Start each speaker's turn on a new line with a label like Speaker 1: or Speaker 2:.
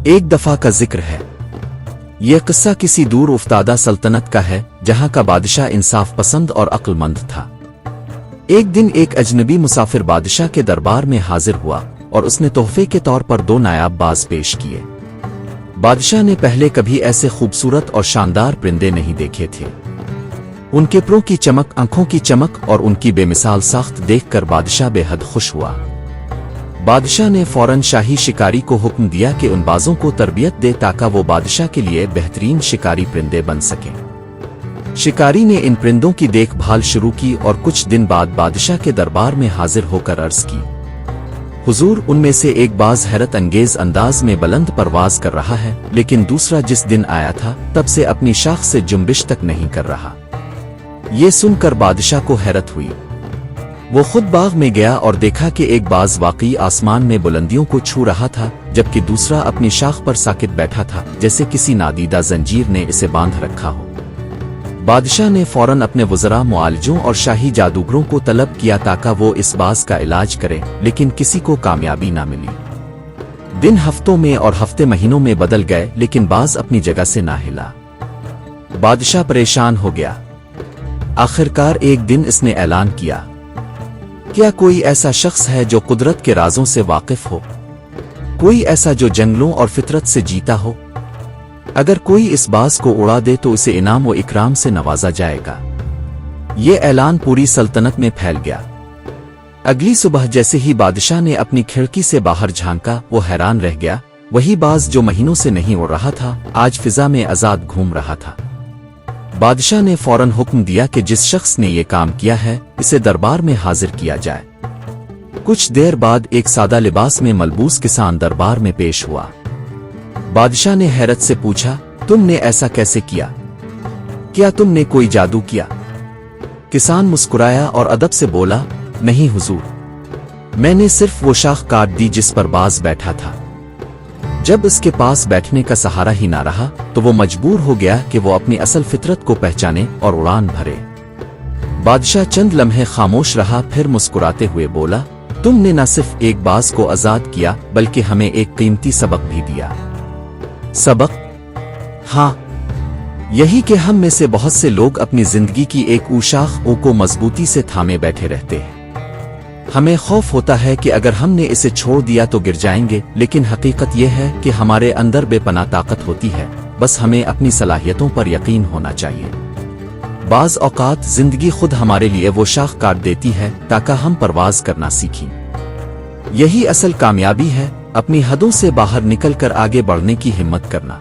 Speaker 1: एक दफा का जिक्र है। यह किस्सा किसी दूर उफ्तादा सल्तनत का है जहां का बादशाह इंसाफ पसंद और अक्लमंद था। एक दिन एक अजनबी मुसाफिर बादशाह के दरबार में हाजिर हुआ और उसने तोहफे के तौर पर 2 नायाब बाज पेश किए। बादशाह ने पहले कभी ऐसे खूबसूरत और शानदार परिंदे नहीं देखे थे। उनके परों की चमक, आंखों की चमक और उनकी बेमिसाल साख्त देखकर बादशाह बेहद खुश हुआ। बादशाह ने फौरन शाही शिकारी को हुक्म दिया कि उन बाजों को तरबियत दे ताकि वो बादशाह के लिए बेहतरीन शिकारी परिंदे बन सकें। शिकारी ने इन परिंदों की देखभाल शुरू की और कुछ दिन बाद बादशाह के दरबार में हाजिर होकर अर्ज की, हुजूर, उनमें से एक बाज हैरत अंगेज अंदाज में बुलंद परवाज कर रहा है, लेकिन दूसरा जिस दिन आया था तब से अपनी शाख से जुम्बिश तक नहीं कर रहा। ये सुनकर बादशाह को हैरत हुई। वो खुद बाग में गया और देखा कि एक बाज वाकई आसमान में बुलंदियों को छू रहा था, जबकि दूसरा अपनी शाख पर साकित बैठा था, जैसे किसी नादीदा जंजीर ने इसे बांध रखा हो। बादशाह ने फौरन अपने वज़रा, मुआलिजों और शाही जादूगरों को तलब किया ताकि वो इस बाज का इलाज करें, लेकिन किसी को कामयाबी ना मिली। दिन हफ्तों में और हफ्ते महीनों में बदल गए, लेकिन बाज अपनी जगह से ना हिला। बादशाह परेशान हो गया। आखिरकार एक दिन इसने ऐलान किया, क्या कोई ऐसा शख्स है जो कुदरत के राजों से वाकिफ हो? कोई ऐसा जो जंगलों और फितरत से जीता हो? अगर कोई इस बाज को उड़ा दे तो उसे इनाम व इकराम से नवाजा जाएगा। ये ऐलान पूरी सल्तनत में फैल गया। अगली सुबह जैसे ही बादशाह ने अपनी खिड़की से बाहर झांका, वो हैरान रह गया। वही बाज जो महीनों से नहीं उड़ रहा था, आज फिजा में आजाद घूम रहा था। बादशाह ने फौरन हुक्म दिया कि जिस शख्स ने ये काम किया है इसे दरबार में हाजिर किया जाए। कुछ देर बाद एक सादा लिबास में मलबूस किसान दरबार में पेश हुआ। बादशाह ने हैरत से पूछा, तुमने ऐसा कैसे किया? क्या तुमने कोई जादू किया? किसान मुस्कुराया और अदब से बोला, नहीं हुजूर, मैंने सिर्फ वो शाख काट दी जिस पर बाज बैठा था। जब इसके पास बैठने का सहारा ही ना रहा तो वो मजबूर हो गया कि वो अपनी असल फितरत को पहचाने और उड़ान भरे। बादशाह चंद लम्हे खामोश रहा, फिर मुस्कुराते हुए बोला, तुमने न सिर्फ एक बाज को आजाद किया बल्कि हमें एक कीमती सबक भी दिया। सबक? हाँ, यही कि हम में से बहुत से लोग अपनी जिंदगी की एक शाख को मजबूती से थामे बैठे रहते हैं। हमें खौफ होता है कि अगर हमने इसे छोड़ दिया तो गिर जाएंगे, लेकिन हकीकत यह है कि हमारे अंदर बेपनाह ताकत होती है, बस हमें अपनी सलाहियतों पर यकीन होना चाहिए। बाज़ औक़ात जिंदगी खुद हमारे लिए वो शाख काट देती है ताकि हम परवाज करना सीखें। यही असल कामयाबी है, अपनी हदों से बाहर निकल कर आगे बढ़ने की हिम्मत करना।